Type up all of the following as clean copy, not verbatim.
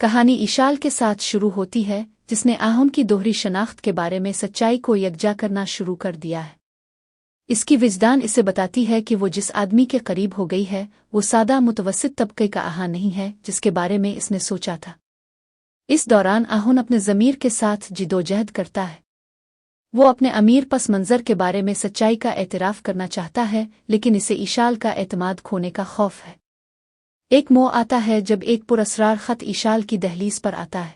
कहानी ईशाल के साथ शुरू होती है, जिसने आहुन की दोहरी शनाख्त के बारे में सच्चाई को यकजा करना शुरू कर दिया है। इसकी विजदान इसे बताती है कि वो जिस आदमी के करीब हो गई है वो सादा मुतवस्सित तबके का आहा नहीं है जिसके बारे में इसने सोचा था। इस दौरान आहुन अपने ज़मीर के साथ जिदोजहद करता है। वो अपने अमीर पस मंज़र के बारे में सच्चाई का एतराफ़ करना चाहता है, लेकिन इसे ईशाल का एतमाद खोने का खौफ है। एक मोह आता है जब एक पुरअसरार ख़त ईशाल की दहलीज पर आता है।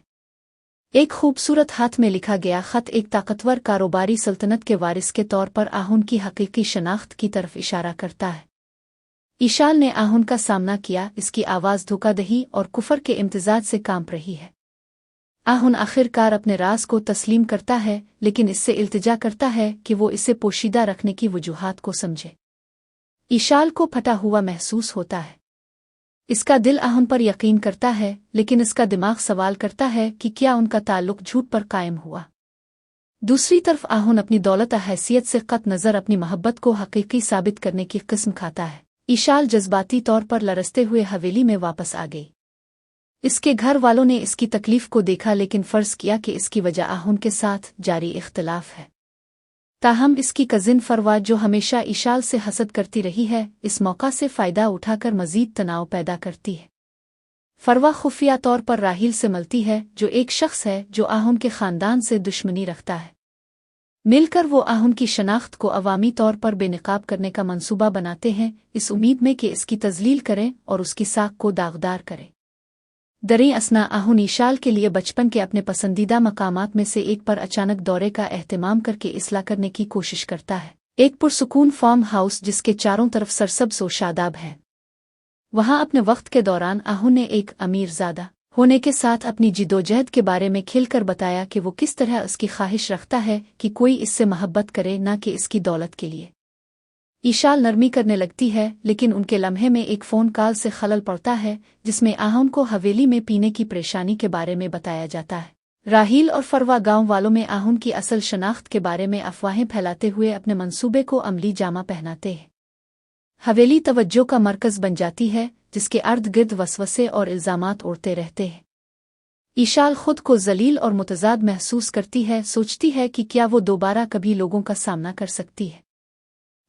एक खूबसूरत हाथ में लिखा गया ख़त एक ताकतवर कारोबारी सल्तनत के वारिस के तौर पर आहुन की हकीकी शनाख्त की तरफ इशारा करता है। ईशाल ने आहुन का सामना किया, इसकी आवाज़ धोखाधड़ी और कुफर के इम्तिजाज से कांप रही है। आहुन आखिरकार अपने राज को तस्लीम करता है, लेकिन इससे इल्तिजा करता है कि वो इसे पोशीदा रखने की वजूहात को समझे। ईशाल को फटा हुआ महसूस होता है। इसका दिल आहुन पर यकीन करता है, लेकिन इसका दिमाग सवाल करता है कि क्या उनका ताल्लुक झूठ पर कायम हुआ। दूसरी तरफ आहुन अपनी दौलत हैसियत से कत नज़र अपनी मोहब्बत को हकीकी साबित करने की किस्म खाता है। ईशाल जज्बाती तौर पर लरसते हुए हवेली में वापस आ गई। इसके घर वालों ने इसकी तकलीफ को देखा, लेकिन फ़र्ज़ किया कि इसकी वजह आहुन के साथ जारी इख्तिलाफ है। ताहम इसकी कज़िन फरवा, जो हमेशा ईशाल से हसद करती रही है, इस मौका से फ़ायदा उठाकर मज़ीद तनाव पैदा करती है। फरवा खुफिया तौर पर राहील से मिलती है, जो एक शख्स है जो आहुन के ख़ानदान से दुश्मनी रखता है। मिलकर वो आहुन की शनाख्त को अवामी तौर पर बेनकाब करने का मंसूबा बनाते हैं, इस उम्मीद में कि इसकी तज़लील करें और उसकी साख को दागदार करें। दरें असना आहुन ईशाल के लिए बचपन के अपने पसंदीदा मकामात में से एक पर अचानक दौरे का एहतमाम करके इसलाह करने की कोशिश करता है। एक पुरसुकून फार्म हाउस जिसके चारों तरफ सरसब्ज़ व शादाब है। वहाँ अपने वक्त के दौरान आहुन ने एक अमीरज़ादा होने के साथ अपनी जिदोजहद के बारे में खिलकर बताया कि वो किस तरह उसकी ख्वाहिश रखता है कि कोई इससे मोहब्बत करे, न कि इसकी दौलत के लिए। ईशाल नरमी करने लगती है, लेकिन उनके लम्हे में एक फ़ोन कॉल से खलल पड़ता है, जिसमें आहुन को हवेली में पीने की परेशानी के बारे में बताया जाता है। राहील और फरवा गांव वालों में आहुन की असल शनाख्त के बारे में अफवाहें फैलाते हुए अपने मंसूबे को अमली जामा पहनाते हैं। हवेली तवज्जो का मरकज़ बन जाती है, जिसके अर्द गिर्द वसवसे और इल्ज़ामात उड़ते रहते हैं। ईशाल खुद को जलील और मुतज़ाद महसूस करती है, सोचती है कि क्या वो दोबारा कभी लोगों का सामना कर सकती है।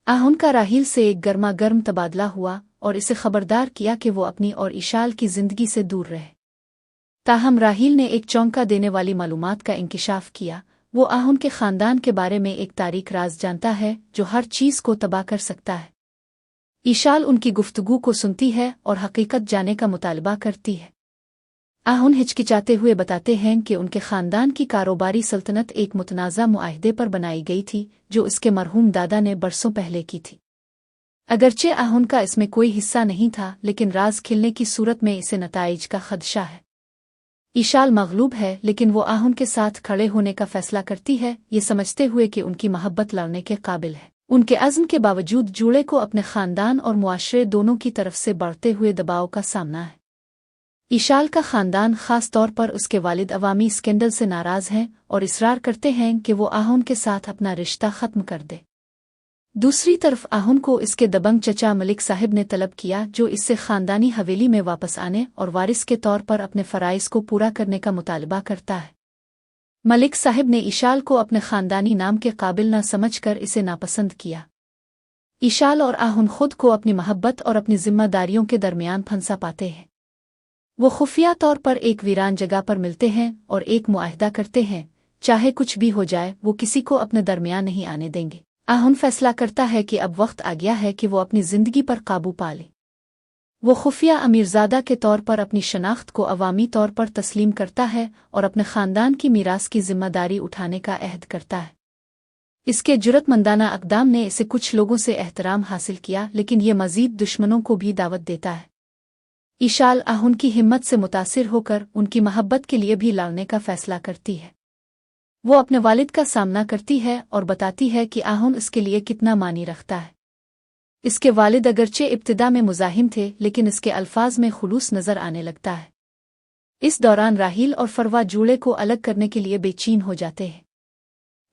आहुन का राहील से एक गर्मा गर्म तबादला हुआ और इसे खबरदार किया कि वो अपनी और ईशाल की जिंदगी से दूर रहे। ताहम राहील ने एक चौंका देने वाली मालूमात का इंकिशाफ किया। वो आहुन के ख़ानदान के बारे में एक तारीख राज जानता है जो हर चीज़ को तबाह कर सकता है। ईशाल उनकी गुफ्तगू को सुनती है और हकीकत जाने का मुतालबा करती है। आहुन हिचकिचाते हुए बताते हैं कि उनके ख़ानदान की कारोबारी सल्तनत एक मुतनाज़ा मुआहदे पर बनाई गई थी, जो इसके मरहूम दादा ने बरसों पहले की थी। अगरचे आहुन का इसमें कोई हिस्सा नहीं था, लेकिन राज खिलने की सूरत में इसे नताइज का खदशा है। ईशाल मगलूब है, लेकिन वो आहुन के साथ खड़े होने का फैसला करती है, ये समझते हुए कि उनकी मोहब्बत लड़ने के काबिल है। उनके अज़्म के बावजूद जूड़े को अपने ख़ानदान और मुआशरे दोनों की तरफ से बढ़ते हुए दबाव का सामना है। ईशाल का ख़ानदान ख़ास तौर पर उसके वालिद अवामी स्कैंडल से नाराज़ हैं और इसरार करते हैं कि वो आहुन के साथ अपना रिश्ता ख़त्म कर दे। दूसरी तरफ आहुन को इसके दबंग चचा मलिक साहिब ने तलब किया, जो इससे ख़ानदानी हवेली में वापस आने और वारिस के तौर पर अपने फ़राइज़ को पूरा करने का मुतालबा करता है। मलिक साहिब ने ईशाल को अपने ख़ानदानी नाम के काबिल न समझकर इसे नापसंद किया। ईशाल और आहुन खुद को अपनी मोहब्बत और अपनी जिम्मेदारियों के दरमियान फंसा पाते हैं। वो खुफिया तौर पर एक वीरान जगह पर मिलते हैं और एक मुआहदा करते हैं, चाहे कुछ भी हो जाए वो किसी को अपने दरमियान नहीं आने देंगे। आहुन फैसला करता है कि अब वक्त आ गया है कि वो अपनी ज़िंदगी पर काबू पा ले। वो खुफिया अमीरज़ादा के तौर पर अपनी शनाख्त को अवामी तौर पर तस्लीम करता है और अपने ख़ानदान की मीरास की जिम्मेदारी उठाने का अहद करता है। इसके जुर्रतमंदाना अक़दाम ने इसे कुछ लोगों से एहतराम हासिल किया, लेकिन ये मज़ीद दुश्मनों को भी दावत देता है। ईशाल आहुन की हिम्मत से मुतासिर होकर उनकी मोहब्बत के लिए भी लड़ने का फ़ैसला करती है। वो अपने वालिद का सामना करती है और बताती है कि आहुन इसके लिए कितना मानी रखता है। इसके वालिद अगरचे इब्तिदा में मुज़ाहिम थे, लेकिन इसके अल्फाज में खुलूस नज़र आने लगता है। इस दौरान राहील और फरवा जूड़े को अलग करने के लिए बेचैन हो जाते हैं।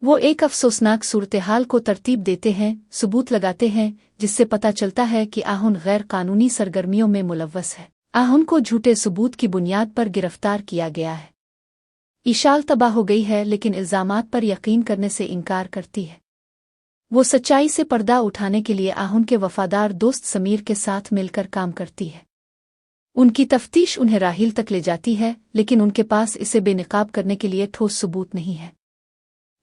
वो एक अफसोसनाक सूरत-ए-हाल को तरतीब देते हैं, सबूत लगाते हैं, जिससे पता चलता है कि आहुन गैर कानूनी सरगर्मियों में मुलव्वस है। आहन को झूठे सबूत की बुनियाद पर गिरफ्तार किया गया है। ईशाल तबाह हो गई है लेकिन इल्जामात पर यकीन करने से इनकार करती है। वो सच्चाई से पर्दा उठाने के लिए आहन के वफादार दोस्त समीर के साथ मिलकर काम करती है। उनकी तफ्तीश उन्हें राहील तक ले जाती है लेकिन उनके पास इसे बेनकाब करने के लिए ठोस सबूत नहीं है।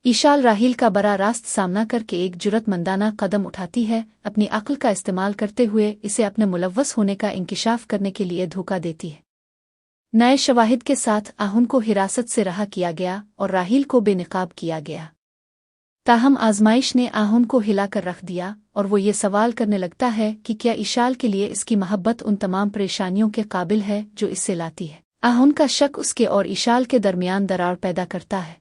ईशाल राहील का बरा रास्त सामना करके एक जुर्रतमंदाना कदम उठाती है, अपनी अक्ल का इस्तेमाल करते हुए इसे अपने मुलव्वस होने का इंकिशाफ करने के लिए धोखा देती है। नए शवाहिद के साथ आहन को हिरासत से रहा किया गया और राहील को बेनकाब किया गया। ताहम आजमाइश ने आहन को हिलाकर रख दिया और वो ये सवाल करने लगता है कि क्या ईशाल के लिए इसकी मोहब्बत उन तमाम परेशानियों के काबिल है जो इससे लाती है। आहन का शक उसके और ईशाल के दरमियान दरार पैदा करता है।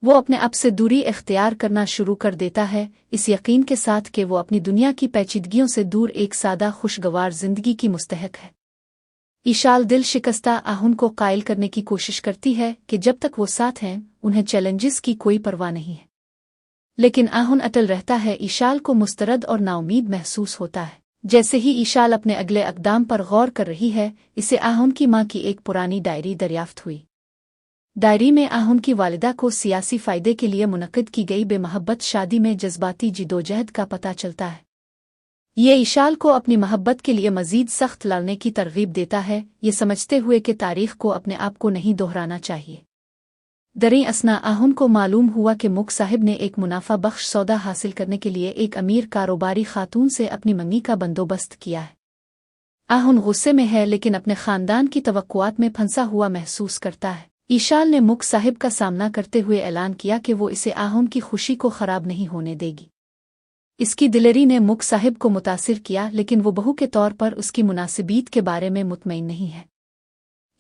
वो अपने आप से दूरी इख्तियार करना शुरू कर देता है, इस यकीन के साथ कि वो अपनी दुनिया की पेचीदगियों से दूर एक सादा खुशगवार जिंदगी की मुस्तहक है। ईशाल दिल शिकस्ता आहन को कायल करने की कोशिश करती है कि जब तक वो साथ हैं उन्हें चैलेंजेस की कोई परवाह नहीं है, लेकिन आहन अटल रहता है। ईशाल को मुस्तरद और नाउमीद महसूस होता है। जैसे ही ईशाल अपने अगले अक़दाम पर गौर कर रही है, इसे आहन की मां की एक पुरानी डायरी दरियाफ्त हुई। डायरी में आहन की वालिदा को सियासी फ़ायदे के लिए मुनक़िद की गई बेमहब्बत शादी में जज्बाती जिदोजहद का पता चलता है। ये ईशाल को अपनी मोहब्बत के लिए मज़ीद सख्त लड़ने की तरगीब देता है, ये समझते हुए कि तारीख़ को अपने आप को नहीं दोहराना चाहिए। दरें असना आहन को मालूम हुआ कि मुक साहिब ने एक मुनाफा बख्श सौदा हासिल करने के लिए एक अमीर कारोबारी खातून से अपनी मंगी का बंदोबस्त किया है। आहन गुस्से में है लेकिन अपने ख़ानदान की तवक्कुआत में फंसा हुआ महसूस करता है। ईशाल ने मुक साहिब का सामना करते हुए ऐलान किया कि वो इसे आहन की खुशी को ख़राब नहीं होने देगी। इसकी दिलेरी ने मुक साहिब को मुतासिर किया लेकिन वो बहू के तौर पर उसकी मुनासिबीत के बारे में मुतमईन नहीं है।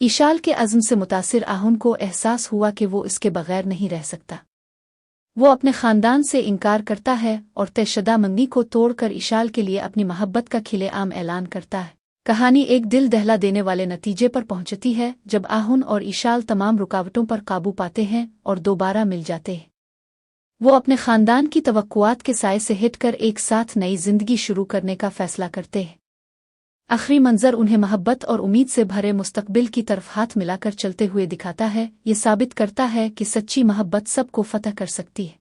ईशाल के अज़्म से मुतासिर आहन को एहसास हुआ कि वो इसके बगैर नहीं रह सकता। वो अपने ख़ानदान से इनकार करता है और तयशुदा मंगी को तोड़कर ईशाल के लिए अपनी मोहब्बत का खिलेआम ऐलान करता है। कहानी एक दिल दहला देने वाले नतीजे पर पहुंचती है जब आहन और ईशाल तमाम रुकावटों पर काबू पाते हैं और दोबारा मिल जाते हैं। वो अपने ख़ानदान की तवक्कुआत के साए से हटकर एक साथ नई जिंदगी शुरू करने का फैसला करते हैं। आखिरी मंजर उन्हें मोहब्बत और उम्मीद से भरे मुस्तकबिल की तरफ हाथ मिलाकर चलते हुए दिखाता है। ये साबित करता है कि सच्ची मोहब्बत सबको फतह कर सकती है।